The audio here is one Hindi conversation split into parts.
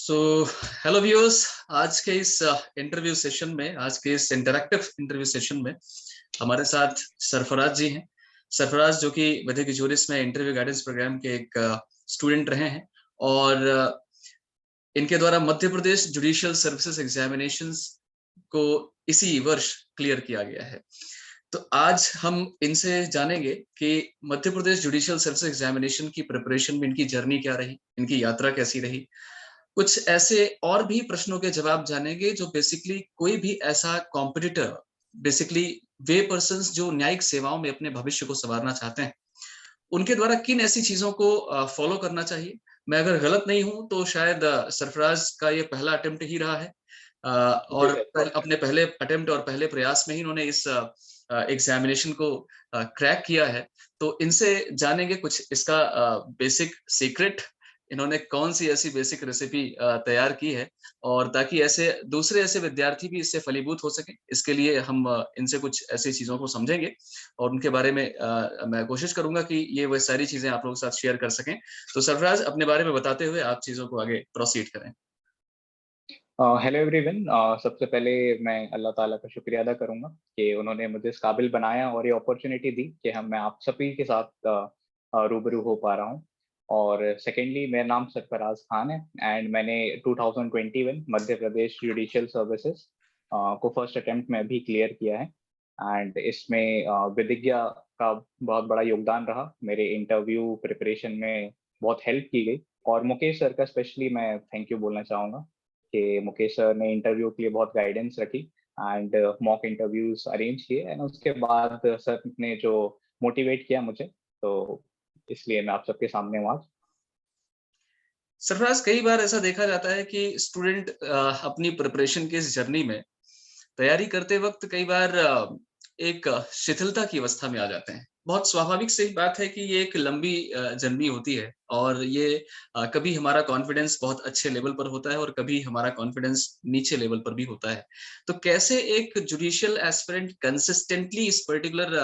So hello viewers. आज के इस इंटरव्यू सेशन में, आज के इस इंटरैक्टिव इंटरव्यू सेशन में हमारे साथ सरफराज जी हैं। सरफराज जो कि वैदिक ज्यूरिस में इंटरव्यू गाइडेंस प्रोग्राम के एक स्टूडेंट रहे हैं और इनके द्वारा Madhya Pradesh judicial services examinations को इसी वर्ष क्लियर किया गया है। तो आज हम इनसे जानेंगे कि Madhya Pradesh judicial services examination की प्रिपरेशन में इनकी जर्नी क्या रही, इनकी यात्रा कैसी रही। कुछ ऐसे और भी प्रश्नों के जवाब जानेंगे जो बेसिकली कोई भी ऐसा कॉम्पिटिटर, बेसिकली वे पर्सन्स जो न्यायिक सेवाओं में अपने भविष्य को संवारना चाहते हैं, उनके द्वारा किन ऐसी चीजों को फॉलो करना चाहिए। मैं अगर गलत नहीं हूं तो शायद सरफराज का ये पहला अटेम्प्ट ही रहा है और अपने पहले अटेम्प्ट और पहले प्रयास में ही इन्होंने इस एग्जामिनेशन को क्रैक किया है। तो इनसे जानेंगे कुछ इसका बेसिक सीक्रेट, इन्होंने कौन सी ऐसी बेसिक रेसिपी तैयार की है और ताकि ऐसे दूसरे ऐसे विद्यार्थी भी इससे फलीभूत हो सके, इसके लिए हम इनसे कुछ ऐसी चीजों को समझेंगे और उनके बारे में मैं कोशिश करूंगा कि ये वो सारी चीजें आप लोगों के साथ शेयर कर सकें। तो सरफराज, अपने बारे में बताते हुए आप चीजों को आगे प्रोसीड करें। Hello everyone. सबसे पहले मैं अल्लाह ताला का शुक्रिया अदा करूंगा कि उन्होंने मुझे इस काबिल बनाया और ये अपॉर्चुनिटी दी कि मैं आप सभी के साथ रूबरू हो पा रहा हूं। और सेकेंडली, मेरा नाम सरफराज खान है एंड मैंने 2021 मध्य प्रदेश जुडिशियल सर्विसेज को फर्स्ट अटेम्प्ट में भी क्लियर किया है। एंड इसमें विधिज्ञा का बहुत बड़ा योगदान रहा, मेरे इंटरव्यू प्रिपरेशन में बहुत हेल्प की गई। और मुकेश सर का स्पेशली मैं थैंक यू बोलना चाहूँगा कि मुकेश सर ने इंटरव्यू के लिए बहुत गाइडेंस रखी एंड मॉक इंटरव्यूज अरेंज किए एंड उसके बाद सर ने जो मोटिवेट किया मुझे, तो इसलिए मैं आप सबके सामने हूँ आज। सरफराज, कई बार ऐसा देखा जाता है कि स्टूडेंट अपनी प्रिपरेशन की इस जर्नी में तैयारी करते वक्त कई बार एक शिथिलता की अवस्था में आ जाते हैं। बहुत स्वाभाविक सी बात है कि ये एक लंबी जर्नी होती है और ये कभी हमारा कॉन्फिडेंस बहुत अच्छे लेवल पर होता है और कभी हमारा कॉन्फिडेंस नीचे लेवल पर भी होता है। तो कैसे एक जुडिशियल एस्पिरेंट कंसिस्टेंटली इस पर्टिकुलर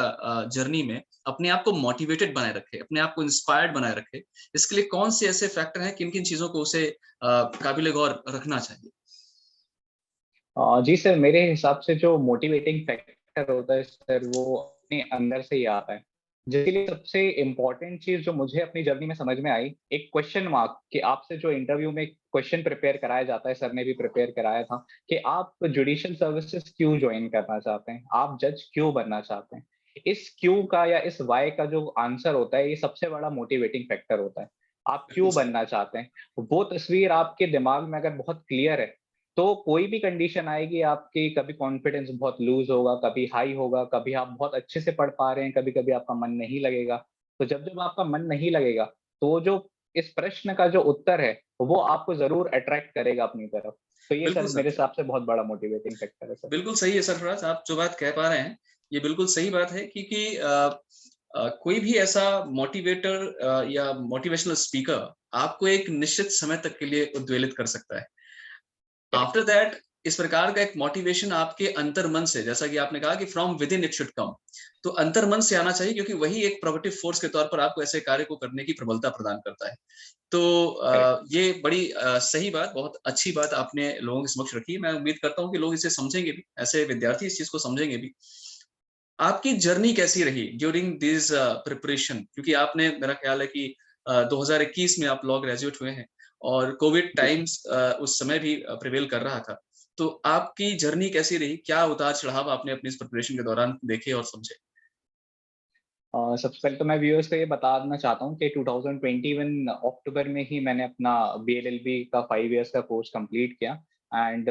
जर्नी में अपने आप को मोटिवेटेड बनाए रखे, अपने आप को इंस्पायर्ड बनाए रखे, इसके लिए कौन से ऐसे फैक्टर हैं, किन-किन चीजों को उसे काबिल गौर रखना चाहिए? जी सर, मेरे हिसाब से जो मोटिवेटिंग फैक्टर होता है सर, वो अपने अंदर से ही आता है। जिसके लिए सबसे इम्पोर्टेंट चीज जो मुझे अपनी जर्नी में समझ में आई, एक क्वेश्चन मार्क, कि आपसे जो इंटरव्यू में क्वेश्चन प्रिपेयर कराया जाता है, सर ने भी प्रिपेयर कराया था कि आप जुडिशियल सर्विसेज क्यों ज्वाइन करना चाहते हैं, आप जज क्यों बनना चाहते हैं। इस क्यों का या इस वाई का जो आंसर होता है, ये सबसे बड़ा मोटिवेटिंग फैक्टर होता है। आप बिल्कुल क्यों सही। बनना चाहते हैं, वो तस्वीर आपके दिमाग में अगर बहुत क्लियर है, तो कोई भी कंडीशन आएगी आपकी, कभी कॉन्फिडेंस बहुत लूज होगा, कभी हाई होगा, कभी आप बहुत अच्छे से पढ़ पा रहे हैं, कभी कभी आपका मन नहीं लगेगा। तो जब जब आपका मन नहीं लगेगा, तो जो इस प्रश्न का जो उत्तर है, वो आपको जरूर अट्रैक्ट करेगा अपनी तरफ। तो ये बिल्कुल सर मेरे सत्य। हिसाब से बहुत बड़ा मोटिवेटिंग फैक्टर है सर। बिल्कुल सही है सरफराज, आप जो बात कह पा रहे हैं, ये बिल्कुल सही बात है क्योंकि कोई भी ऐसा मोटिवेटर या मोटिवेशनल स्पीकर आपको एक निश्चित समय तक के लिए उद्वेलित कर सकता है। करेक्ट। आफ्टर दैट इस प्रकार का एक मोटिवेशन आपके अंतर्मन से, जैसा कि आपने कहा कि from with in it should come, तो अंतर्मन से आना चाहिए क्योंकि वही एक प्रोएक्टिव फोर्स के तौर पर आपको ऐसे कार्य को करने की प्रबलता प्रदान करता है। तो करेक्ट। ये बड़ी सही बात, बहुत अच्छी बात आपने लोगों के समक्ष रखी है। मैं उम्मीद करता हूँ कि लोग इसे समझेंगे भी, ऐसे विद्यार्थी इस चीज़ को समझेंगे भी। आपकी जर्नी कैसी रही ड्यूरिंग दिस प्रिपरेशन? क्योंकि आपने, मेरा ख्याल है कि 2021 में आप लॉ ग्रेजुएट हुए हैं और कोविड जी सर। टाइम्स उस समय भी प्रिवेल कर रहा था। तो आपकी जर्नी कैसी रही? क्या उतार-चढ़ाव आपने अपनी इस प्रिपरेशन के दौरान देखे और समझे? सबसे पहले तो मैं व्यूअर्स को ये बताना चाहता हूँ कि 2021 अक्टूबर में ही मैंने अपना बीएलएलबी का 5 इयर्स का कोर्स कंप्लीट किया एंड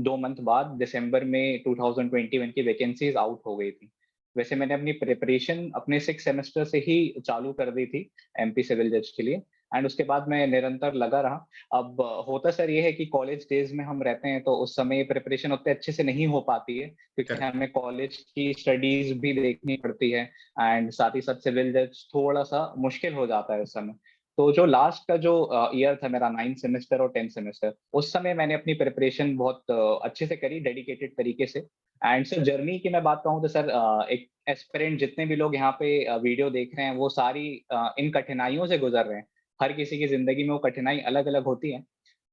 2 मंथ बाद दिसंबर में 2021 की वैकेंसीज आउट हो गई थी। वैसे मैंने अपनी प्रिपरेशन अपने 6 सेमेस्टर से ही चालू कर दी थी एमपी सिविल जज के लिए एंड उसके बाद मैं निरंतर लगा रहा। अब होता सर ये है कि कॉलेज डेज में हम रहते हैं, तो उस समय प्रिपरेशन उतने अच्छे से नहीं हो पाती है क्योंकि करेक्ट। हमें कॉलेज की स्टडीज भी देखनी पड़ती है एंड साथ ही साथ सिविल जज थोड़ा-सा मुश्किल हो जाता है उस समय। तो जो लास्ट का जो ईयर था मेरा 9th सेमेस्टर और 10th सेमेस्टर, उस समय मैंने अपनी प्रिपरेशन बहुत अच्छे से करी डेडिकेटेड तरीके से। एंड सर जर्नी की मैं बात कहूँ तो सर एक एस्पिरेंट जितने भी लोग यहाँ पे वीडियो देख रहे हैं, वो सारी इन कठिनाइयों से गुज़र रहे हैं। हर किसी की ज़िंदगी में वो कठिनाई अलग-अलग होती है।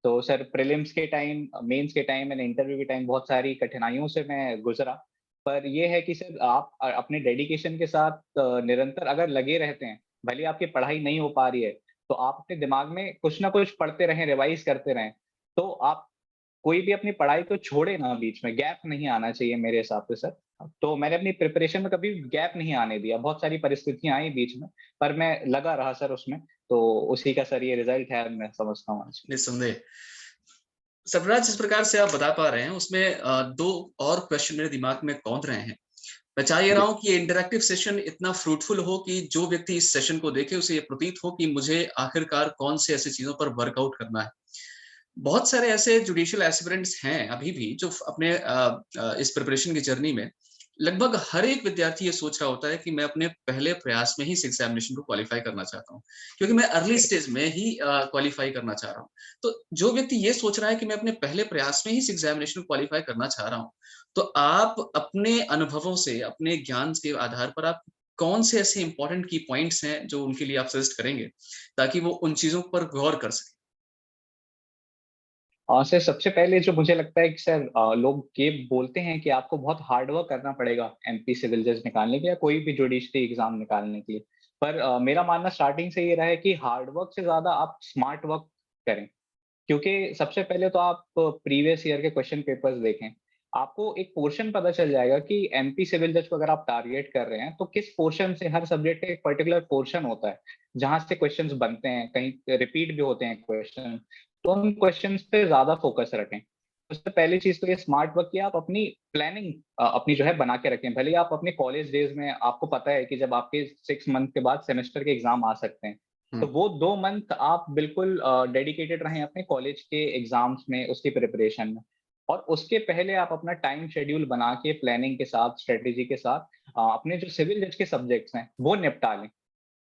तो सर प्रीलिम्स के टाइम, मेंस के टाइम एंड इंटरव्यू के टाइम बहुत सारी कठिनाइयों से मैं गुजरा। पर ये है कि सर आप अपने डेडिकेशन के साथ निरंतर अगर लगे रहते हैं, भले ही आपकी पढ़ाई नहीं हो पा रही है, तो आप अपने दिमाग में कुछ ना कुछ पढ़ते रहें, रिवाइज करते रहें, तो आप कोई भी अपनी पढ़ाई को छोड़े ना बीच में, गैप नहीं आना चाहिए मेरे हिसाब से सर। तो मैंने अपनी प्रिपरेशन में कभी गैप नहीं आने दिया। बहुत सारी परिस्थितियाँ आई बीच में, पर मैं लगा रहा सर उसमें, तो उसी का सर ये रिज़ल्ट है, मैं समझता हूँ आज। निस्संदेह। सरफराज, जिस प्रकार से आप बता पा रहे हैं उसमें 2 और क्वेश्चन मेरे दिमाग में कौंध रहे हैं। मैं चाह ये रहा जी। हूँ कि ये इंटरैक्टिव सेशन इतना फ्रूटफुल हो कि जो व्यक्ति इस सेशन को देखे उसे ये प्रतीत हो कि मुझे आखिरकार कौन से ऐसी चीज़ों पर वर्कआउट करना है। बहुत सारे ऐसे जुडिशियल एस्पिरेंट्स हैं अभी भी जो अपने इस प्रिपरेशन की जर्नी में लगभग हर एक विद्यार्थी ये सोच रहा होता है कि मैं अपने पहले प्रयास में ही इस एग्जामिनेशन को क्वालिफाई करना चाहता हूँ, क्योंकि मैं अर्ली स्टेज में ही क्वालिफाई करना चाह रहा हूँ। तो जो व्यक्ति ये सोच रहा है कि मैं अपने पहले प्रयास में ही इस एग्जामिनेशन को क्वालिफाई करना चाह रहा हूँ, तो आप अपने अनुभवों से, अपने ज्ञान के आधार पर आप कौन से ऐसे इंपॉर्टेंट की पॉइंट्स हैं जो उनके लिए आप सजेस्ट करेंगे, ताकि वो उन चीज़ों पर गौर कर सकें? सर सबसे पहले जो मुझे लगता है कि सर लोग ये बोलते हैं कि आपको बहुत हार्ड वर्क करना पड़ेगा एमपी सिविल जज निकालने के लिए या कोई भी जुडिशरी एग्जाम निकालने के लिए। पर मेरा मानना स्टार्टिंग से ये रहा है कि हार्ड वर्क से ज़्यादा आप स्मार्ट वर्क करें। क्योंकि सबसे पहले तो आप प्रीवियस ईयर के क्वेश्चन पेपर्स देखें। आपको एक पोर्शन पता चल जाएगा कि एमपी सिविल जज को अगर आप टारगेट कर रहे हैं, तो किस पोर्शन से, हर सब्जेक्ट का एक पर्टिकुलर पोर्शन होता है, जहाँ से क्वेश्चंस बनते हैं, कहीं रिपीट भी होते हैं क्वेश्चन। तो उन क्वेश्चंस पे ज़्यादा फोकस रखें। सबसे पहली चीज़ तो ये स्मार्ट वर्क, कि आप अपनी प्लानिंग अपनी जो है बना के रखें। भले ही आप अपने कॉलेज डेज़ में, आपको पता है कि जब आपके 6 मंथ के बाद सेमेस्टर के एग्ज़ाम आ सकते हैं, तो हुँ। वो 2 मंथ आप बिल्कुल डेडिकेटेड रहें अपने कॉलेज के एग्ज़ाम्स में, उसकी प्रिपरेशन में। और उसके पहले आप अपना टाइम शेड्यूल बना के प्लानिंग के साथ, स्ट्रैटेजी के साथ अपने जो सिविल जज के सब्जेक्ट्स हैं, वो निपटा लें।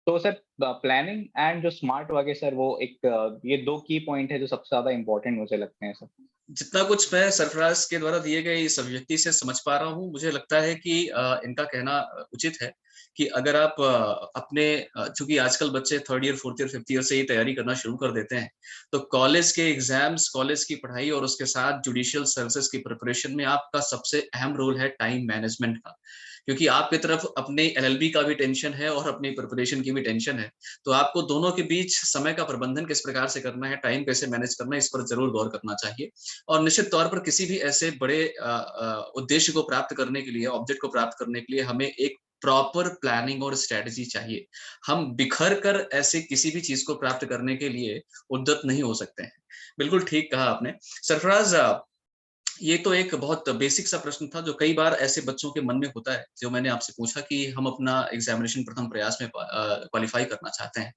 तो सर प्लानिंग एंड जो स्मार्ट वर्क है सर, वो एक ये 2 की पॉइंट है जो सबसे ज़्यादा इम्पोर्टेंट मुझे लगते हैं सर। जितना कुछ मैं सरफराज के द्वारा दिए गए इस अभिव्यक्ति से समझ पा रहा हूँ, मुझे लगता है कि इनका कहना उचित है कि अगर आप अपने चूँकि आजकल बच्चे 3rd year, 4th year, 5th year से ही तैयारी करना शुरू कर देते हैं, तो कॉलेज के एग्ज़ाम्स, कॉलेज की पढ़ाई और उसके साथ जुडिशियल सर्विसेज़ की प्रिपरेशन में आपका सबसे अहम रोल है टाइम मैनेजमेंट का। क्योंकि आपकी तरफ अपने एलएलबी का भी टेंशन है और अपनी प्रिपरेशन की भी टेंशन है। तो आपको दोनों के बीच समय का प्रबंधन किस प्रकार से करना है, टाइम कैसे मैनेज करना है, इस पर ज़रूर गौर करना चाहिए। और निश्चित तौर पर किसी भी ऐसे बड़े उद्देश्य को प्राप्त करने के लिए, ऑब्जेक्ट को प्राप्त करने के लिए हमें एक प्रॉपर प्लानिंग और स्ट्रैटेजी चाहिए। हम बिखर कर ऐसे किसी भी चीज़ को प्राप्त करने के लिए उद्यत नहीं हो सकते हैं। बिल्कुल ठीक कहा आपने। सरफराज़, ये तो एक बहुत बेसिक सा प्रश्न था जो कई बार ऐसे बच्चों के मन में होता है, जो मैंने आपसे पूछा कि हम अपना एग्ज़ामिनेशन प्रथम प्रयास में क्वालीफाई करना चाहते हैं।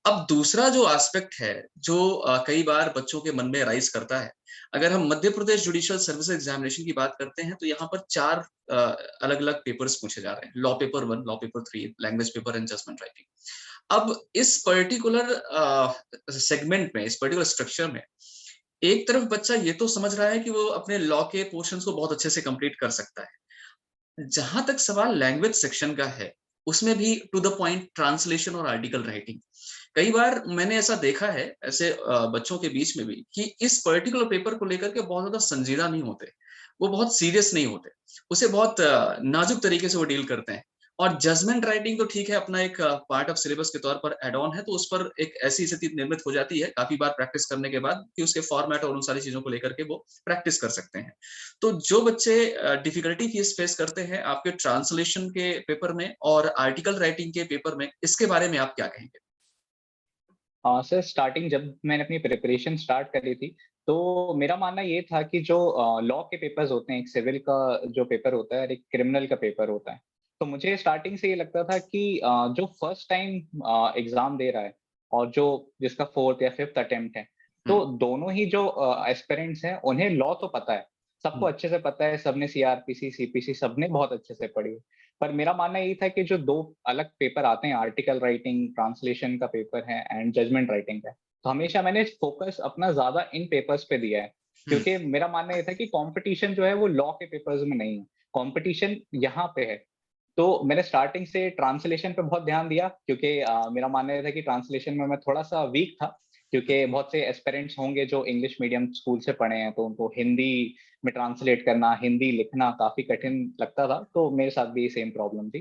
अब दूसरा जो एस्पेक्ट है, जो कई बार बच्चों के मन में राइज़ करता है, अगर हम Madhya Pradesh judicial service examination की बात करते हैं, तो यहाँ पर 4 अलग-अलग पेपर्स पूछे जा रहे हैं। Law paper 1, law paper 3, language paper and judgement writing. अब इस पर्टिकुलर सेगमेंट में, इस पर्टिकुलर स्ट्रक्चर में, एक तरफ बच्चा ये तो समझ रहा है कि वो अपने लॉ के पोर्शन्स को बहुत अच्छे से कंप्लीट कर सकता है। जहाँ तक सवाल लैंग्वेज सेक्शन का है, उसमें भी टू द पॉइंट ट्रांसलेशन और आर्टिकल राइटिंग। कई बार मैंने ऐसा देखा है, ऐसे बच्चों के बीच में भी कि इस पर्टिकुलर पेपर को लेकर के बहुत ज़्यादा संजीदा नहीं होते। वो बहुत सीरियस नहीं होते। उसे बहुत नाज़ुक तरीके से वो डील करते हैं। और जजमेंट राइटिंग तो ठीक है, अपना एक पार्ट ऑफ सिलेबस के तौर पर ऐड ऑन है, तो उस पर एक ऐसी स्थिति निर्मित हो जाती है, काफ़ी बार प्रैक्टिस करने के बाद कि उसके फॉर्मेट और उन सारी चीज़ों को लेकर के वो प्रैक्टिस कर सकते हैं। तो जो बच्चे डिफिकल्टी फेस करते हैं आपके ट्रांसलेशन के पेपर में और आर्टिकल राइटिंग के पेपर में, इसके बारे में आप क्या कहेंगे? सर स्टार्टिंग जब मैंने अपनी प्रिपरेशन स्टार्ट करी थी, तो मेरा मानना ये था कि जो लॉ के पेपर्स होते हैं, एक सिविल का जो पेपर होता है और एक क्रिमिनल का पेपर होता है। तो मुझे स्टार्टिंग से ये लगता था कि जो फर्स्ट टाइम एग्ज़ाम दे रहा है और जो जिसका 4th या 5th अटेम्प्ट है, हुँ, तो दोनों ही जो एस्पिरेंट्स हैं, उन्हें लॉ तो पता है। सबको हुँ, अच्छे से पता है, सबने सीआरपीसी, सीपीसी सबने बहुत अच्छे से पढ़ी है। पर मेरा मानना यही था कि जो 2 अलग पेपर आते हैं, आर्टिकल राइटिंग, ट्रांसलेशन का पेपर है एंड जजमेंट राइटिंग का है। तो हमेशा मैंने फ़ोकस अपना ज़्यादा इन पेपर्स पे दिया है, हुँ, क्योंकि मेरा मानना ये था कि कॉम्पिटिशन जो है वो लॉ के पेपर्स में नहीं है, कॉम्पिटिशन यहाँ पे है। तो मैंने स्टार्टिंग से ट्रांसलेशन पे बहुत ध्यान दिया, क्योंकि मेरा मानना ये था कि ट्रांसलेशन में मैं थोड़ा-सा वीक था, क्योंकि बहुत से एस्पिरेंट्स होंगे जो इंग्लिश मीडियम स्कूल से पढ़े हैं, तो उनको हिंदी में ट्रांसलेट करना, हिंदी लिखना काफी कठिन लगता था। तो मेरे साथ भी सेम प्रॉब्लम थी।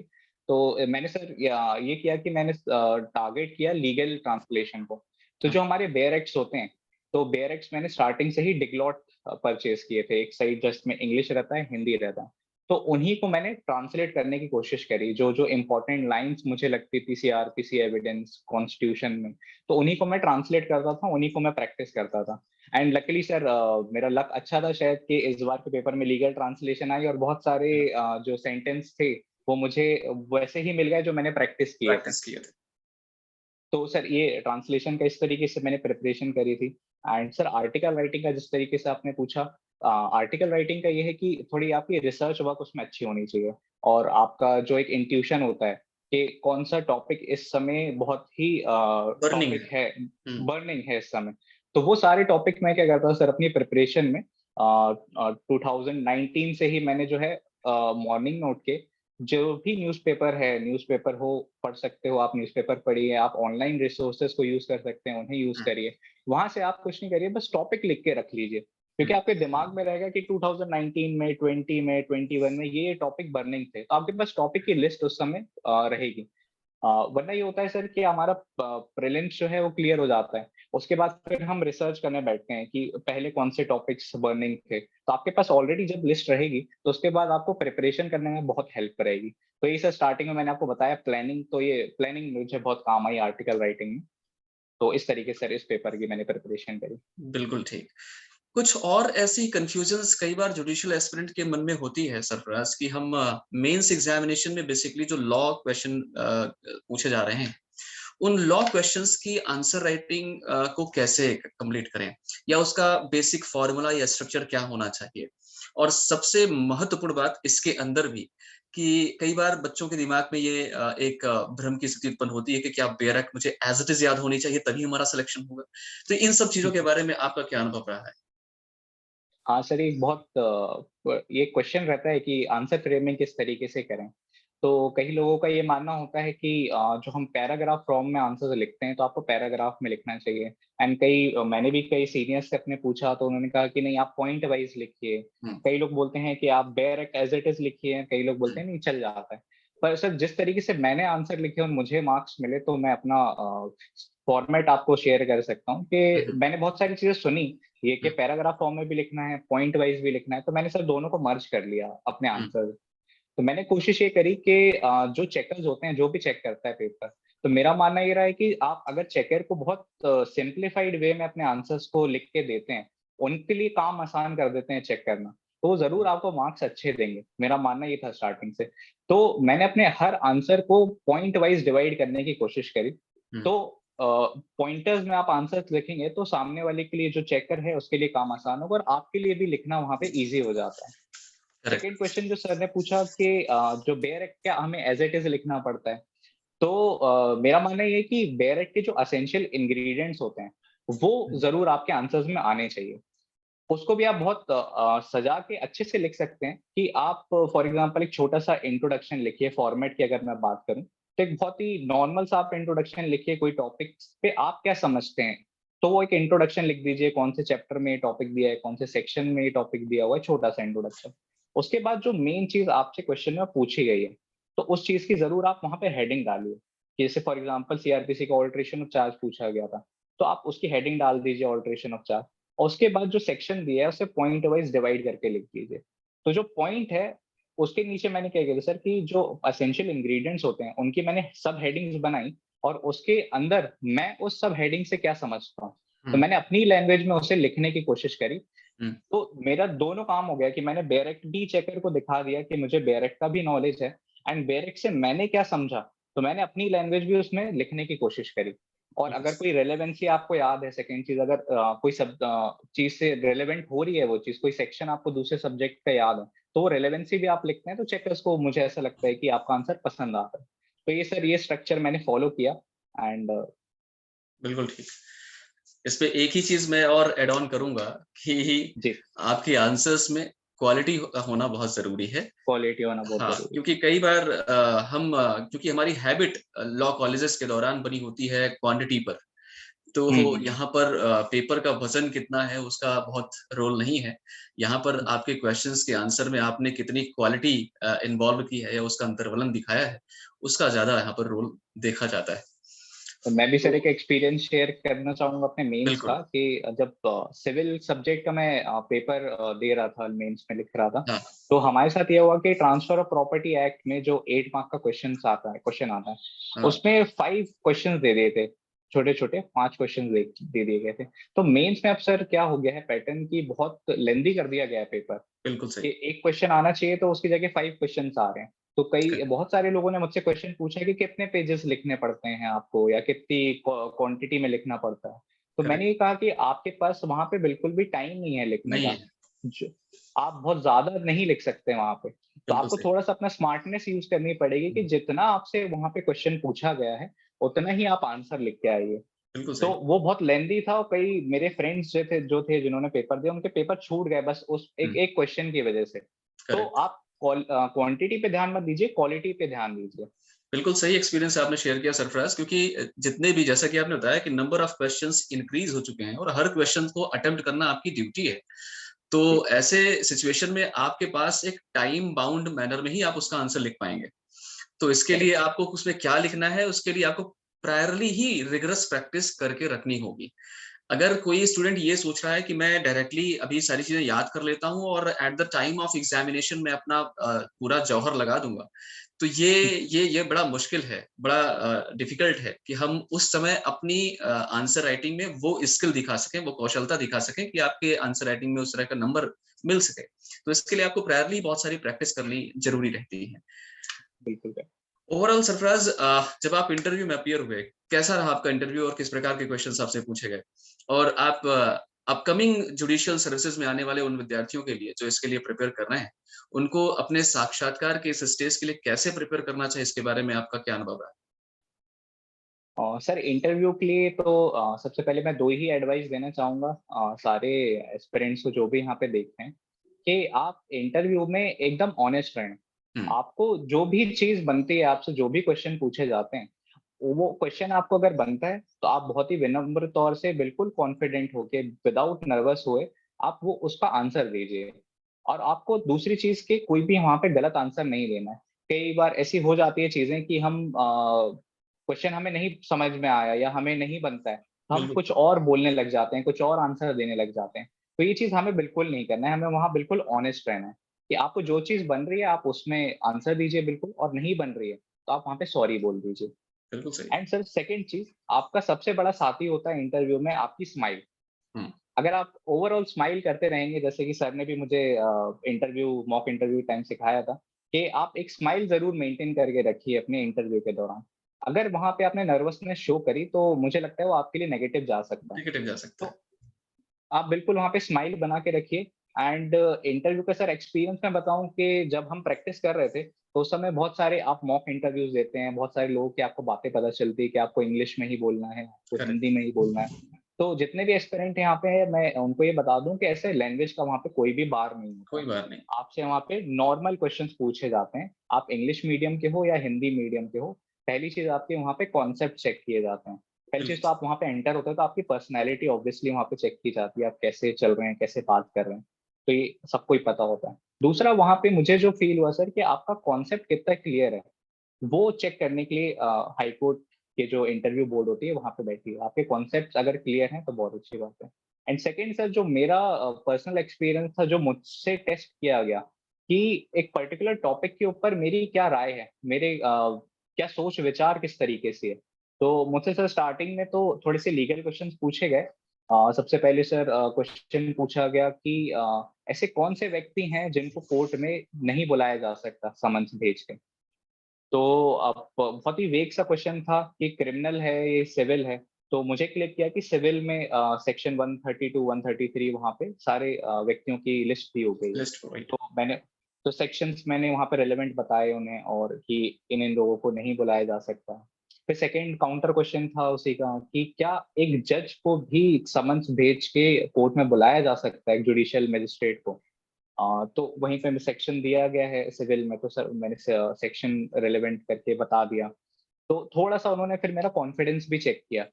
तो मैंने सर ये किया कि मैंने टारगेट किया लीगल ट्रांसलेशन को। तो जो हमारे बेयर एक्ट्स होते हैं, तो बेयर एक्ट्स मैंने स्टार्टिंग से ही डिग्लॉट परचेज किए थे। एक साइड जस्ट में इंग्लिश रहता है, हिंदी रहता है। तो उन्हीं को मैंने ट्रांसलेट करने की कोशिश करी, जो जो इंपॉर्टेंट लाइंस मुझे लगती थी सीआरपीसी एविडेंस कॉन्स्टिट्यूशन में, तो उन्हीं को मैं ट्रांसलेट करता था, उन्हीं को मैं प्रैक्टिस करता था। एंड लकीली सर मेरा लक अच्छा था शायद कि इस बार के पेपर में लीगल ट्रांसलेशन आई, और बहुत सारे जो सेंटेंस थे वो मुझे वैसे ही मिल गए जो मैंने प्रैक्टिस किए थे। प्रैक्टिस किए थे। तो सर ये ट्रांसलेशन का इस तरीके से मैंने प्रिपरेशन करी थी। एंड सर आर्टिकल राइटिंग का जिस तरीके से आपने पूछा, आर्टिकल राइटिंग का ये है कि थोड़ी आपकी रिसर्च वर्क उसमें अच्छी होनी चाहिए, और आपका जो एक इंट्यूशन होता है कि कौन सा टॉपिक इस समय बहुत ही बर्निंग टॉपिक है। है, हम्म। बर्निंग है इस समय। तो वो सारे टॉपिक मैं क्या करता हूँ सर अपनी प्रिपरेशन में, 2019 से ही मैंने जो है मॉर्निंग में उठ के जो भी न्यूज़पेपर है, न्यूज़पेपर हो पढ़ सकते हो आप, न्यूज़पेपर पढ़िए, आप ऑनलाइन रिसोर्सेज को यूज़ कर सकते हैं, उन्हें यूज़ हम्म। करिए। वहाँ से आप कुछ नहीं करिए, बस टॉपिक लिख के रख लीजिए, क्योंकि आपके दिमाग में रहेगा कि 2019 में, 20 में, 21 में ये टॉपिक बर्निंग थे, तो आपके पास टॉपिक की लिस्ट उस समय रहेगी। वरना ये होता है सर कि हमारा प्रीलिम्स जो है वो क्लियर हो जाता है, उसके बाद फिर हम रिसर्च करने बैठते हैं कि पहले कौन से टॉपिक्स बर्निंग थे। तो आपके पास ऑलरेडी जब लिस्ट रहेगी, तो उसके बाद आपको प्रिपरेशन करने में बहुत हेल्प करेगी। तो ये सर स्टार्टिंग में मैंने आपको बताया प्लानिंग, तो ये प्लानिंग मुझे बहुत काम आई आर्टिकल राइटिंग में। तो इस तरीके से सर इस पेपर की मैंने प्रिपरेशन करी। बिल्कुल ठीक। कुछ और ऐसी कन्फ्यूजन्स कई बार जुडिशियल एस्पिरेंट के मन में होती है सरफराज, कि हम मेंस एग्जामिनेशन में बेसिकली जो लॉ क्वेश्चन पूछे जा रहे हैं, उन लॉ क्वेश्चंस की आंसर राइटिंग को कैसे कंप्लीट करें, या उसका बेसिक फॉर्मूला या स्ट्रक्चर क्या होना चाहिए। और सबसे महत्वपूर्ण बात इसके अंदर भी, कि कई बार बच्चों के दिमाग में ये एक भ्रम की स्थिति उत्पन्न होती है कि क्या बेरक मुझे एज इट इज याद होनी चाहिए तभी हमारा सिलेक्शन होगा। तो इन सब चीजों के बारे में आपका क्या अनुभव रहा है? हाँ सर, एक बहुत ये क्वेश्चन रहता है कि आंसर फ्रेमिंग किस तरीके से करें। तो कई लोगों का ये मानना होता है कि जो हम पैराग्राफ फॉर्म में आंसर लिखते हैं, तो आपको पैराग्राफ में लिखना चाहिए। एंड मैंने भी कई सीनियर्स से अपने पूछा, तो उन्होंने कहा कि नहीं, आप पॉइंट वाइज लिखिए। हम्म। कई लोग बोलते हैं कि आप डायरेक्ट एज इट इज लिखिए, कई लोग बोलते हम्म। हैं नहीं चल जाता है। पर सर जिस तरीके से मैंने आंसर लिखे और मुझे मार्क्स मिले, तो मैं अपना फॉर्मेट आपको शेयर कर सकता हूँ कि हम्म। मैंने बहुत सारी चीजें सुनी, ये कि हम्म। पैराग्राफ फॉर्म में भी लिखना है, पॉइंट वाइज भी लिखना है, तो मैंने सर दोनों को मर्ज कर लिया अपने हम्म। आंसर। तो मैंने कोशिश ये करी कि जो चेकर्स होते हैं, जो भी चेक करता है पेपर, तो मेरा मानना ये रहा है कि आप अगर चेकर को बहुत सिंप्लीफाइड वे में अपने आंसर्स को लिख के देते हैं, उनके लिए काम आसान कर देते हैं चेक करना, तो वो जरूर आपको मार्क्स अच्छे देंगे। मेरा मानना ये था स्टार्टिंग से। तो मैंने अपने हर आंसर को पॉइंट वाइज डिवाइड करने की कोशिश करी। हम्म। तो पॉइंटर्स में आप आंसर्स लिखेंगे, तो सामने वाले के लिए जो चेकर है उसके लिए काम आसान होगा, और आपके लिए भी लिखना वहां पे ईजी हो जाता है। करेक्ट। सेकेंड क्वेश्चन जो सर ने पूछा कि जो बेयर एक्ट क्या हमें एज इट इज लिखना पड़ता है, तो मेरा मानना ये है कि बेयर एक्ट के जो असेंशियल इंग्रेडिएंट्स होते हैं, वो जरूर आपके आंसर्स में आने चाहिए। उसको भी आप बहुत सजा के अच्छे से लिख सकते हैं कि आप फॉर एग्जांपल एक छोटा सा इंट्रोडक्शन लिखिए। फॉर्मेट की अगर मैं बात करूं, तो एक बहुत ही नॉर्मल सा आप इंट्रोडक्शन लिखिए, कोई टॉपिक पे आप क्या समझते हैं, तो वो एक इंट्रोडक्शन लिख दीजिए, कौन से चैप्टर में ये टॉपिक दिया है, कौन से सेक्शन में ये टॉपिक दिया हुआ है, छोटा सा इंट्रोडक्शन। उसके बाद जो मेन चीज आपसे क्वेश्चन में पूछी गई है, तो उस चीज की जरूर आप वहां पे हेडिंग डालिए। जैसे फॉर एग्जांपल सीआरपीसी का ऑल्ट्रेशन ऑफ चार्ज पूछा गया था, तो आप उसकी हेडिंग डाल दीजिए ऑल्ट्रेशन ऑफ चार्ज, और उसके बाद जो सेक्शन दिया है उसे पॉइंट वाइज डिवाइड करके लिख दीजिए। तो जो पॉइंट है उसके नीचे मैंने क्या किया सर कि जो एसेंशियल इंग्रेडिएंट्स होते हैं उनकी मैंने सब हेडिंग्स बनाई, और उसके अंदर मैं उस सब हेडिंग से क्या समझता हूँ, तो हम्म। मैंने अपनी लैंग्वेज में उसे लिखने की कोशिश करी। हम्म। तो मेरा दोनों काम हो गया कि मैंने बेरेक्ट भी चेकर को दिखा दिया कि मुझे बेरेक्ट का भी नॉलेज है, एंड बेरेक्ट से मैंने क्या समझा, तो मैंने अपनी लैंग्वेज भी उसमें लिखने की कोशिश करी। और अगर Yes. कोई रेलेवेंसी आपको याद है, सेकंड चीज, अगर कोई सब चीज से रेलेवेंट हो रही है वो चीज, कोई सेक्शन आपको दूसरे सब्जेक्ट का याद है, तो वो रेलेवेंसी भी आप लिखते हैं, तो चेकर्स को मुझे ऐसा लगता है कि आपका आंसर पसंद आता है। तो ये सर ये स्ट्रक्चर मैंने फॉलो किया। एंड बिल्कुल ठीक। इस पे एक ही चीज मैं और ऐड ऑन करूंगा, कि जी, आपके आंसर्स में क्वालिटी होना बहुत जरूरी है। क्वालिटी होना बहुत हाँ, जरूरी क्योंकि कई बार क्योंकि हमारी हैबिट लॉ कॉलेजेस के दौरान बनी होती है क्वांटिटी पर, तो हम्म। यहाँ पर पेपर का वज़न कितना है उसका बहुत रोल नहीं है। यहाँ पर आपके क्वेश्चंस के आंसर में आपने कितनी क्वालिटी इन्वॉल्व की है या उसका अंतर्वलन दिखाया है, उसका ज़्यादा यहाँ पर रोल देखा जाता है। तो मैं भी सर तो एक एक्सपीरियंस शेयर करना चाहूंगा अपने मेंस का बिल्कुल, कि जब सिविल सब्जेक्ट का मैं पेपर दे रहा था, मेंस में लिख रहा था, हाँ, तो हमारे साथ ये हुआ कि ट्रांसफर ऑफ प्रॉपर्टी एक्ट में जो 8 मार्क का क्वेश्चन आता है, हाँ, उसमें 5 क्वेश्चन दे दिए थे, छोटे छोटे 5 क्वेश्चन दे दिए गए थे। तो मेंस में अब सर क्या हो गया है पैटर्न की, बहुत लेंदी कर दिया गया है पेपर, बिल्कुल कि सही। एक क्वेश्चन आना चाहिए तो उसकी जगह 5 क्वेश्चन आ रहे हैं। तो कई करेक्ट, बहुत सारे लोगों ने मुझसे क्वेश्चन पूछा है कि कितने पेजेस लिखने पड़ते हैं आपको, या कितनी क्वांटिटी में लिखना पड़ता है। तो मैंने करेक्ट। ये कहा कि आपके पास वहां पे बिल्कुल भी टाइम नहीं है लिखने नहीं का। है, आप बहुत ज्यादा नहीं लिख सकते वहां पे। तो बिल्कुल आपको सही, थोड़ा सा अपना स्मार्टनेस यूज करनी पड़ेगी कि जितना आपसे वहां पे क्वेश्चन पूछा गया है, उतना ही आप आंसर लिख के आइए। बिल्कुल तो सही। वो बहुत लेंदी था, और कई मेरे फ्रेंड्स जो थे जिन्होंने पेपर दिया, उनके पेपर छूट गए बस उस एक हुँ, एक क्वेश्चन की वजह से। तो करेक्ट। आप क्वांटिटी पे ध्यान मत दीजिए, क्वालिटी पे ध्यान दीजिए। बिल्कुल सही एक्सपीरियंस आपने शेयर किया सरफराज क्योंकि जितने भी जैसा कि आपने बताया कि नंबर ऑफ क्वेश्चंस इंक्रीज हो चुके हैं और हर क्वेश्चन को अटेम्प्ट करना आपकी ड्यूटी है। तो जी। ऐसे सिचुएशन में आपके पास एक टाइम बाउंड मैनर में ही आप उसका आंसर लिख पाएँगे। तो इसके लिए करेक्ट। आपको उसमें क्या लिखना है, उसके लिए आपको प्रायरली ही रिगरस प्रैक्टिस करके रखनी होगी। अगर कोई स्टूडेंट ये सोच रहा है कि मैं डायरेक्टली अभी सारी चीज़ें याद कर लेता हूँ और at the time of examination मैं अपना पूरा जौहर लगा दूँगा, तो ये बड़ा मुश्किल है, बड़ा डिफ़िकल्ट है कि हम उस समय अपनी आंसर राइटिंग में वो स्किल दिखा सकें, वो कौशलता दिखा सकें कि आपके आंसर राइटिंग में उस तरह का नंबर मिल सके। तो इसके लिए आपको प्रायरली बहुत सारी प्रैक्टिस करनी ज़रूरी रहती है। बिल्कुल करेक्ट। ओवरऑल सरफराज जब आप इंटरव्यू में अपीयर हुए, कैसा रहा आपका इंटरव्यू और किस प्रकार के क्वेश्चन्स आपसे पूछे गए? और आप अपकमिंग जुडिशियल सर्विसेज़ में आने वाले उन विद्यार्थियों के लिए जो इसके लिए प्रिपेयर कर रहे हैं, उनको अपने साक्षात्कार के इस स्टेज के लिए कैसे प्रिपेयर करना चाहिए इसके बारे में आपका क्या अनुभव रहा है? सर इंटरव्यू के लिए तो सबसे पहले मैं 2 ही एडवाइस देना चाहूँगा सारे एस्पिरेंट्स को जो भी यहाँ पे देख रहे हैं, कि आप इंटरव्यू में एकदम ऑनेस्ट रहें। हुँ, आपको जो भी चीज़ बनती है, आपसे जो भी क्वेश्चन पूछे जाते हैं, वो क्वेश्चन आपको अगर बनता है, तो आप बहुत ही विनम्र तौर से बिल्कुल कॉन्फिडेंट होके, विदाउट नर्वस हुए, आप वो उसका आंसर दीजिए। और आपको दूसरी चीज़ कि कोई भी वहाँ पे गलत आंसर नहीं देना है। कई बार ऐसी हो जाती है चीज़ें कि हम क्वेश्चन हमें नहीं समझ में आया या हमें नहीं बनता है, तो हम बिल्कुल, कुछ और बोलने लग जाते हैं, कुछ और आंसर देने लग जाते हैं। तो ये चीज़ हमें बिल्कुल नहीं करना है, हमें वहाँ बिल्कुल ऑनेस्ट रहना है, कि आपको जो चीज़ बन रही है आप उसमें आंसर दीजिए बिल्कुल, और नहीं बन रही है, तो आप वहाँ पे सॉरी बोल दीजिए। बिल्कुल सही। एंड सर सेकंड चीज़, आपका सबसे बड़ा साथी होता है इंटरव्यू में आपकी स्माइल। हुँ, अगर आप ओवरऑल स्माइल करते रहेंगे, जैसे कि सर ने भी मुझे मॉक इंटरव्यू टाइम सिखाया था, कि आप एक स्माइल ज़रूर मेंटेन करके रखिए अपने इंटरव्यू के दौरान। अगर वहाँ पे आपने नर्वसनेस शो करी, तो मुझे लगता है वो आपके लिए नेगेटिव जा सकता है। नेगेटिव जा सकता है। तो आप बिल्कुल वहाँ पे स्माइल बना के रखिए। एंड इंटरव्यू का सर एक्सपीरियंस मैं बताऊँ कि जब हम प्रैक्टिस कर रहे थे, तो उस समय बहुत सारे आप मॉक इंटरव्यूज़ देते हैं, बहुत सारे लोगों की आपको बातें पता चलती है कि आपको इंग्लिश में ही बोलना है, आपको करेक्ट, हिंदी में ही बोलना है। तो जितने भी एस्पिरेंट यहाँ पे हैं, मैं उनको ये बता दूँ कि ऐसे लैंग्वेज का वहाँ पे कोई भी बार नहीं होता कोई है। बात नहीं। आपसे वहाँ पे नॉर्मल क्वेश्चंस पूछे जाते हैं, आप इंग्लिश मीडियम के हो या हिंदी मीडियम के हो। पहली चीज़ आपके वहाँ पे कॉन्सेप्ट चेक किए जाते हैं। पहली चीज़ बिल्कुल तो सही, आप वहाँ पे एंटर होते हो तो आपकी पर्सनैलिटी ऑब्वियसली वहाँ पे चेक की जाती है, आप कैसे चल रहे हैं, कैसे बात कर रहे हैं, तो ये सबको ही पता होता है। दूसरा वहाँ पे मुझे जो फ़ील हुआ सर, कि आपका कॉन्सेप्ट कितना क्लियर है, वो चेक करने के लिए हाई कोर्ट के जो इंटरव्यू बोर्ड होती है वहाँ पे बैठी है। आपके कॉन्सेप्ट्स अगर क्लियर हैं तो बहुत अच्छी बात है। एंड सेकंड सर, जो मेरा पर्सनल एक्सपीरियंस था, जो मुझसे टेस्ट किया गया, कि एक पर्टिकुलर टॉपिक के ऊपर मेरी क्या राय है, मेरे क्या सोच-विचार किस तरीके से है। तो मुझसे सर स्टार्टिंग में तो थोड़े से लीगल क्वेश्चन्स पूछे गए। सबसे पहले सर क्वेश्चन पूछा गया कि ऐसे कौन से व्यक्ति हैं जिनको कोर्ट में नहीं बुलाया जा सकता समन्स भेज के? तो अब बहुत ही वेग सा क्वेश्चन था कि क्रिमिनल है, ये सिविल है। तो मुझे क्लिक किया कि सिविल में सेक्शन 132, 133 वहाँ पे सारे व्यक्तियों की लिस्ट दी हो गई है। लिस्ट प्रोवाइड तो सेक्शंस मैंने वहाँ पे रिलेवेंट बताए उन्हें, और कि इन लोगों को नहीं बुलाया जा सकता। फिर सेकंड काउंटर क्वेश्चन था उसी का, कि क्या एक जज को भी समन्स भेज के कोर्ट में बुलाया जा सकता है, एक जुडिशियल मजिस्ट्रेट को? तो वहीं पे सेक्शन दिया गया है सिविल में, तो सर मैंने सेक्शन रिलेवेंट करके बता दिया। तो थोड़ा-सा उन्होंने फिर मेरा कॉन्फिडेंस भी चेक किया,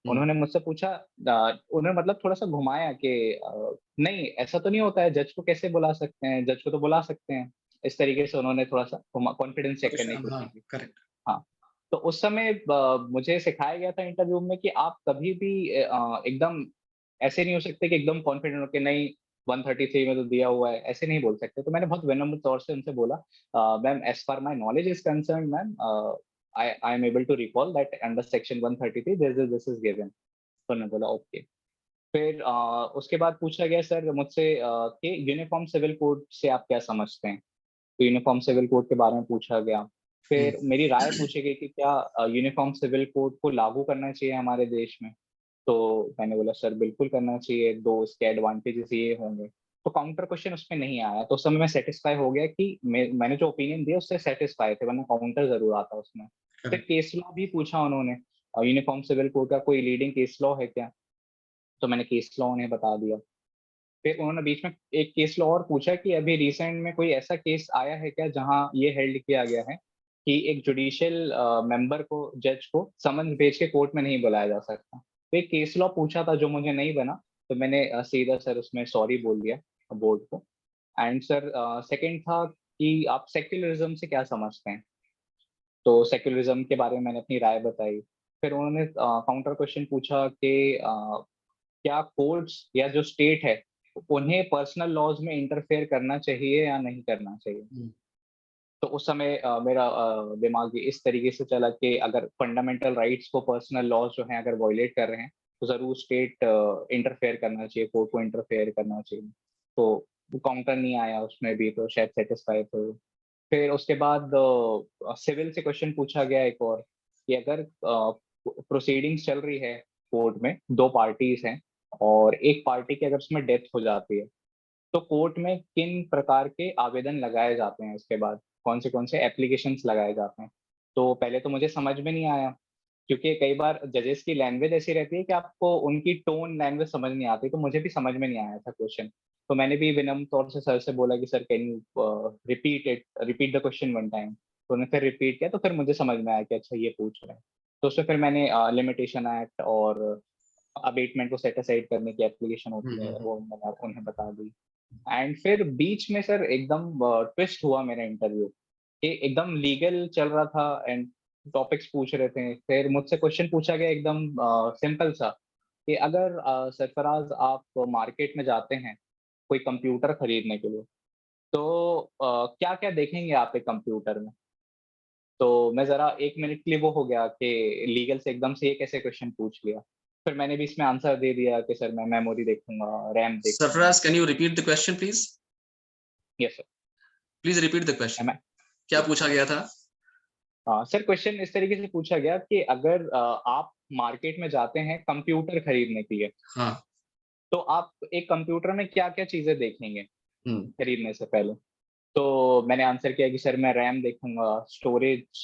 उन्होंने मुझसे पूछा, उन्होंने मतलब थोड़ा-सा घुमाया कि नहीं ऐसा तो नहीं होता है, जज को कैसे बुला सकते हैं? जज को तो बुला सकते हैं। इस तरीके से उन्होंने थोड़ा-सा कॉन्फिडेंस चेक करने की परेशान, हाँ, कोशिश की। करेक्ट। हाँ, तो उस समय मुझे सिखाया गया था इंटरव्यू में कि आप कभी भी एकदम ऐसे नहीं हो सकते कि एकदम कॉन्फिडेंट हो के नहीं 133 में तो दिया हुआ है, ऐसे नहीं बोल सकते। तो मैंने बहुत विनम्र तौर से उनसे बोला, ma'am as far my knowledge is concerned ma'am, I am able to recall that under section 133 this is given. तो उन्होंने बोला ओके। फिर उसके बाद पूछा गया सर मुझसे कि यूनिफॉर्म सिविल कोड से आप क्या समझते हैं? तो यूनिफॉर्म सिविल कोड के बारे में पूछा गया। हुँ, फिर मेरी राय पूछी गई कि क्या यूनिफॉर्म सिविल कोड को लागू करना चाहिए हमारे देश में? तो मैंने बोला सर बिल्कुल करना चाहिए, 2 इसके एडवांटेजेस ये होंगे। तो काउंटर क्वेश्चन उसमें नहीं आया, तो उस समय मैं सैटिस्फाई हो गया कि मैंने जो ओपिनियन दिया उससे सैटिस्फाई थे, वरना काउंटर ज़रूर आता उसमें। फिर करेक्ट। केस लॉ भी पूछा उन्होंने, यूनिफॉर्म सिविल कोड का कोई लीडिंग केस लॉ है क्या? तो मैंने केस लॉ उन्हें बता दिया। फिर उन्होंने बीच में एक केस लॉ और पूछा कि अभी रिसेंट में कोई ऐसा केस आया है क्या जहां ये हेल्ड किया गया है कि एक जुडिशियल मेंबर को, जज को समन्स भेज के कोर्ट में नहीं बुलाया जा सकता। तो एक केस लॉ पूछा था जो मुझे नहीं बना, तो मैंने सीधा सर उसमें सॉरी बोल दिया बोर्ड को। एंड सर सेकंड था कि आप सेक्युलरिज्म से क्या समझते हैं? तो सेक्युलरिज्म के बारे में मैंने अपनी राय बताई। फिर उन्होंने काउंटर क्वेश्चन पूछा कि क्या कोर्ट्स या जो स्टेट है, उन्हें पर्सनल लॉज़ में इंटरफेयर करना चाहिए या नहीं करना चाहिए? हुँ, तो उस समय मेरा दिमाग इस तरीके से चला कि अगर फंडामेंटल राइट्स को पर्सनल लॉज़ जो हैं अगर वायलेट कर रहे हैं, तो ज़रूर स्टेट इंटरफेयर करना चाहिए, कोर्ट को इंटरफेयर करना चाहिए। तो वो काउंटर नहीं आया उसमें भी, तो शायद सैटिस्फाई थे। फिर उसके बाद सिविल से क्वेश्चन पूछा गया एक और, कि अगर प्रोसीडिंग्स चल रही है कोर्ट में, 2 पार्टीज़ हैं और एक पार्टी की अगर उसमें डेथ हो जाती है, तो कोर्ट में किन प्रकार के आवेदन लगाए जाते हैं उसके बाद? कौन से एप्लीकेशंस लगाए जाते हैं? तो पहले तो मुझे समझ में नहीं आया, क्योंकि कई बार जजेस की लैंग्वेज ऐसी रहती है कि आपको उनकी टोन लैंग्वेज समझ नहीं आती, तो मुझे भी समझ में नहीं आया था क्वेश्चन। तो मैंने भी विनम्र तौर से सर से बोला कि sir can you repeat the question one time? तो उन्होंने फिर रिपीट किया, तो फिर मुझे समझ में आया कि अच्छा ये पूछ रहे हैं। तो उसमें फिर मैंने लिमिटेशन एक्ट और अबेटमेंट को सेट असाइड करने की एप्लीकेशन हुँ, होती है, हुँ, हुँ। वो मैंने उन्हें बता दी। एंड फिर बीच में सर एकदम ट्विस्ट हुआ मेरा इंटरव्यू, कि एकदम लीगल चल रहा था एंड टॉपिक्स पूछ रहे थे। फिर मुझसे क्वेश्चन पूछा गया एकदम सिंपल सा, कि अगर सरफराज आप मार्केट में जाते हैं कोई कंप्यूटर खरीदने के लिए, तो क्या-क्या देखेंगे आप एक कंप्यूटर में? तो मैं ज़रा 1 मिनट के लिए वो हो गया कि लीगल से एकदम से ये कैसे क्वेश्चन पूछ लिया। फिर मैंने भी इसमें आंसर दे दिया कि सर मैं मेमोरी देखूँगा, रैम देखूँगा। Sarfaraz, can you repeat the question please? Yes sir. Please repeat the M question. I क्या यस। पूछा गया था? सर क्वेश्चन इस तरीके से पूछा गया कि अगर आप मार्केट में जाते हैं कंप्यूटर खरीदने के लिए, हाँ। तो आप एक कंप्यूटर में क्या-क्या चीज़ें देखेंगे हुँ, खरीदने से पहले? तो मैंने आंसर किया कि सर मैं रैम देखूँगा, स्टोरेज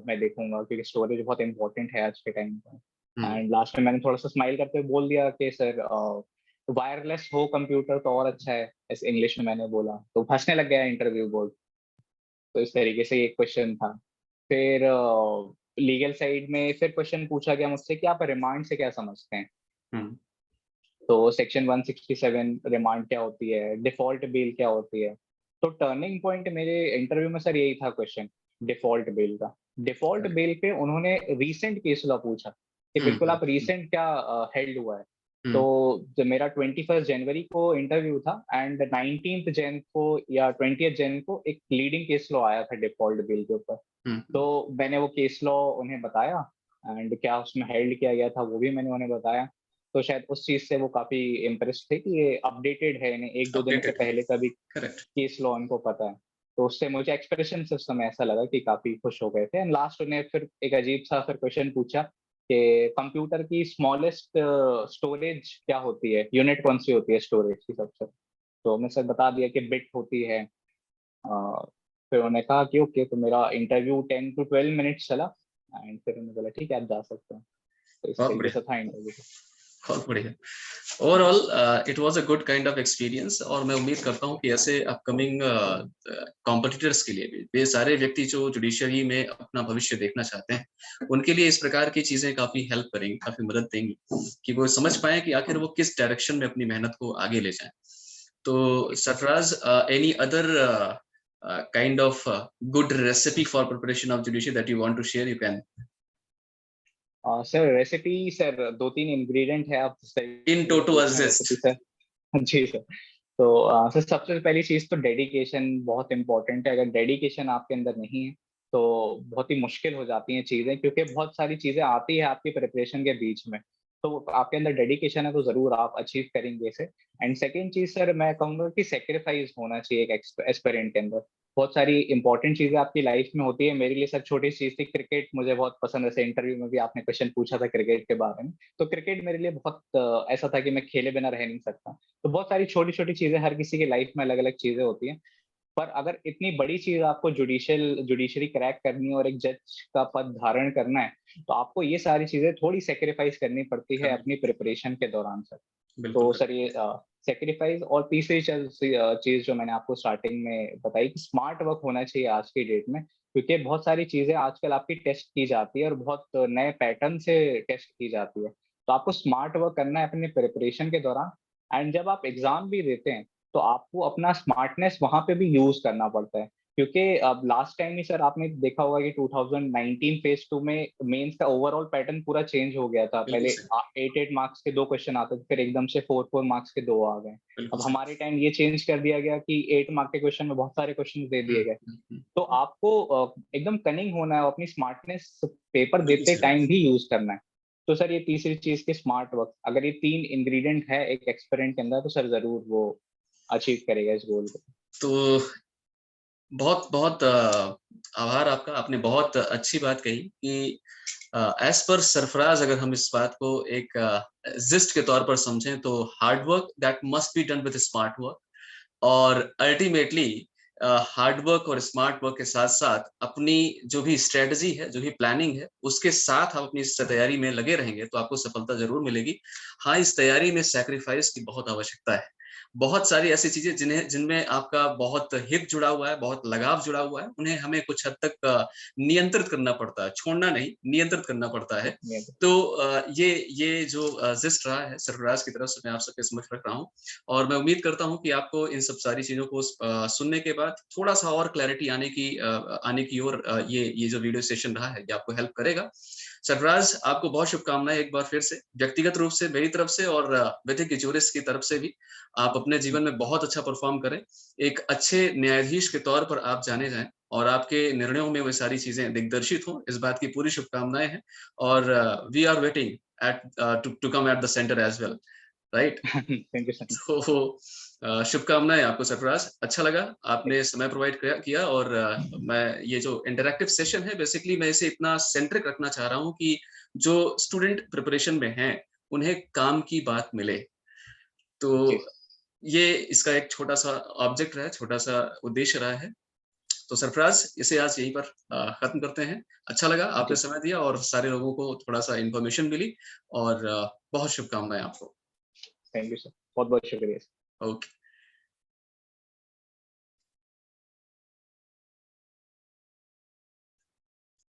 मैं देखूँगा, क्योंकि स्टोरेज बहुत इम्पोर्टेंट है आज के टाइम पे। हुँ, एंड लास्ट में मैंने थोड़ा-सा स्माइल करते हुए बोल दिया कि सर वायरलेस हो कंप्यूटर तो और अच्छा है, ऐसे इंग्लिश में मैंने बोला। तो हँसने लग गया इंटरव्यू बोर्ड। तो इस तरीके से ये क्वेश्चन था। फिर लीगल साइड में फिर क्वेश्चन पूछा गया मुझसे कि आप रिमांड से क्या समझते हैं? हुँ, तो सेक्शन 167 रिमांड क्या होती है? डिफ़ॉल्ट बेल क्या होती है? तो टर्निंग पॉइंट मेरे इंटरव्यू में सर यही था क्वेश्चन, डिफ़ॉल्ट बेल का। Default correct. बेल पे उन्होंने रीसेंट केस लॉ पूछा, कि हुँ, बिल्कुल हुँ, आप हुँ, रीसेंट क्या हेल्ड हुआ है? तो हुँ, जब मेरा 21 जनवरी को इंटरव्यू था एंड 19th जैन को या 20th जैन को एक लीडिंग केस लॉ आया था डिफ़ॉल्ट बेल के ऊपर। हुँ, तो हुँ। मैंने वो केस लॉ उन्हें बताया एंड क्या उसमें हेल्ड किया गया था वो भी मैंने उन्हें बताया। तो शायद उस चीज़ से वो काफ़ी इम्प्रेस्ड थे कि ये अपडेटेड है, इन्हें 1-2 दिन से अपडेटेड है। पहले का भी करेक्ट। केस लॉ इनको पता है। तो उससे मुझे एक्सप्रेशन से उस समय ऐसा लगा कि काफ़ी खुश हो गए थे एंड लास्ट उन्हें फिर एक अजीब-सा फिर क्वेश्चन पूछा कि कंप्यूटर की स्मॉलेस्ट स्टोरेज क्या होती है? यूनिट कौन-सी होती है स्टोरेज की सबसे? तो मैं सर बता दिया कि बिट होती है। फिर उन्होंने कहा कि ओके, तो मेरा इंटरव्यू 10 टू 12 मिनट्स चला एंड फिर उन्होंने बोला ठीक है आप जा सकते हैं। तो इस बहुत तरीके बढ़िया। से था इंटरव्यू। बहुत बढ़िया। Overall it was a good kind of experience, और मैं उम्मीद करता हूँ कि ऐसे अपकमिंग कॉम्पिटिटर्स के लिए भी, वे सारे व्यक्ति जो जुडिशरी में अपना भविष्य देखना चाहते हैं, उनके लिए इस प्रकार की चीजें काफी हेल्प करेंगी, काफी मदद देंगी कि वो समझ पाए कि आखिर वो किस डायरेक्शन में अपनी मेहनत को आगे ले जाएं। तो Sarfaraz, any other kind of good recipe for preparation of judiciary that you want to share, you can. Sir recipe, sir 2-3 ingredient है, आप In toto recipe assist. Sir. जी सर। तो सर सबसे पहली चीज तो डेडिकेशन बहुत इंपॉर्टेंट है। अगर डेडिकेशन आपके अंदर नहीं है तो बहुत ही मुश्किल हो जाती हैं चीजें, क्योंकि बहुत सारी चीजें आती है आपकी प्रिपरेशन के बीच में। तो आपके अंदर डेडिकेशन है तो जरूर आप अचीव करेंगे इसे। एंड सेकेंड चीज सर मैं कहूंगा कि सेक्रीफाइस होना चाहिए एक एस्पिरेंट के अंदर। बहुत सारी इंपॉर्टेंट चीजें आपकी लाइफ में होती है। मेरे लिए सर छोटी चीज थी, क्रिकेट मुझे बहुत पसंद है। इंटरव्यू में भी आपने क्वेश्चन पूछा था क्रिकेट के बारे में, तो क्रिकेट मेरे लिए बहुत ऐसा था कि मैं खेले बिना रह नहीं सकता। तो बहुत सारी छोटी-छोटी चीज़ें, हर किसी की लाइफ में अलग-अलग चीज़ें होती हैं। पर अगर इतनी बड़ी चीज़ आपको जुडिशरी क्रैक करनी है और एक जज का पद धारण करना है, तो आपको ये सारी चीज़ें थोड़ी सैक्रिफाइस करनी पड़ती है अपनी प्रिपरेशन के दौरान सर। बिल्कुल तो बिल्कुल। सर ये सैक्रिफाइस, और तीसरी चीज़ जो मैंने आपको स्टार्टिंग में बताई कि स्मार्ट वर्क होना चाहिए आज की डेट में, क्योंकि बहुत सारी चीज़ें आजकल आपकी टेस्ट की जाती है और बहुत नए पैटर्न से टेस्ट की जाती है। तो आपको स्मार्ट वर्क करना है अपनी प्रिपरेशन के दौरान। एंड जब आप एग्ज़ाम भी देते हैं, तो आपको अपना स्मार्टनेस वहाँ पे भी यूज़ करना पड़ता है। क्योंकि अब लास्ट टाइम ही सर आपने देखा होगा कि 2019 फेज़ 2 में मेंस का ओवरऑल पैटर्न पूरा चेंज हो गया था। बिल्कुल पहले सही। 8-8 मार्क्स के 2 क्वेश्चन आते थे, फिर एकदम से 4-4 मार्क्स के 2 आ गए। बिल्कुल अब सही। हमारे टाइम ये चेंज कर दिया गया कि 8 मार्क के क्वेश्चन में बहुत सारे क्वेश्चन दे दिए गए। हम्म। तो आपको एकदम कनिंग होना है, अपनी स्मार्टनेस पेपर बिल्कुल देते सही। टाइम भी यूज़ करना है। तो सर ये तीसरी चीज़ की स्मार्ट वर्क, अगर ये 3 इंग्रीडिएंट है एक एस्पिरेंट के अंदर, तो सर ज़रूर वो अचीव करेगा इस गोल को। तो बहुत बहुत आभार आपका, आपने बहुत अच्छी बात कही कि एज पर सरफराज, अगर हम इस बात को एक जिस्ट के तौर पर समझें, तो hard work that must be done with smart work, और अल्टीमेटली हार्ड वर्क और स्मार्ट वर्क के साथ साथ अपनी जो भी स्ट्रेटजी है, जो भी प्लानिंग है, उसके साथ आप अपनी इस तैयारी में लगे रहेंगे तो आपको सफलता जरूर मिलेगी। हाँ, इस तैयारी में सैक्रिफाइस की बहुत आवश्यकता है। बहुत सारी ऐसी चीजें जिनमें आपका बहुत हित जुड़ा हुआ है, बहुत लगाव जुड़ा हुआ है, उन्हें हमें कुछ हद तक नियंत्रित करना पड़ता है, छोड़ना नहीं, नियंत्रित करना पड़ता है। तो ये जो जिस्ट रहा है सरफराज की तरफ से, मैं आप सबके समक्ष रख रहा हूँ, और मैं उम्मीद करता हूँ कि आपको इन सब सारी चीज़ों को सुनने के बाद थोड़ा-सा और क्लैरिटी आने की ओर ये जो वीडियो सेशन रहा है, ये आपको हेल्प करेगा। सरफराज, आपको बहुत शुभकामनाएँ एक बार फिर से, व्यक्तिगत रूप से मेरी तरफ से और विधिक ज्यूरिस्ट की तरफ से भी। आप अपने जीवन में बहुत अच्छा परफ़ॉर्म करें, एक अच्छे न्यायाधीश के तौर पर आप जाने जाएँ, और आपके निर्णयों में वो सारी चीज़ें दिग्दर्शित हों, इस बात की पूरी शुभकामनाएँ हैं, और we are waiting to come at the centre as well, right? Thank you sir. तो शुभकामनाएँ आपको सरफराज। अच्छा लगा आपने समय प्रोवाइड किया, और मैं ये जो इंटरैक्टिव सेशन है, बेसिकली मैं इसे इतना सेंट्रिक रखना चाह रहा हूँ कि जो स्टूडेंट प्रिपरेशन में हैं, उन्हें काम की बात मिले। तो जी सर। ये इसका एक छोटा-सा ऑब्जेक्ट रहा है, छोटा-सा उद्देश्य रहा है। तो सरफराज, इसे आज यहीं पर खत्म करते हैं। अच्छा लगा आपने जी, समय दिया और सारे लोगों को थोड़ा-सा इन्फॉर्मेशन मिली, और बहुत शुभकामनाएँ आपको। Thank you sir. बहुत-बहुत शुक्रिया। ओके।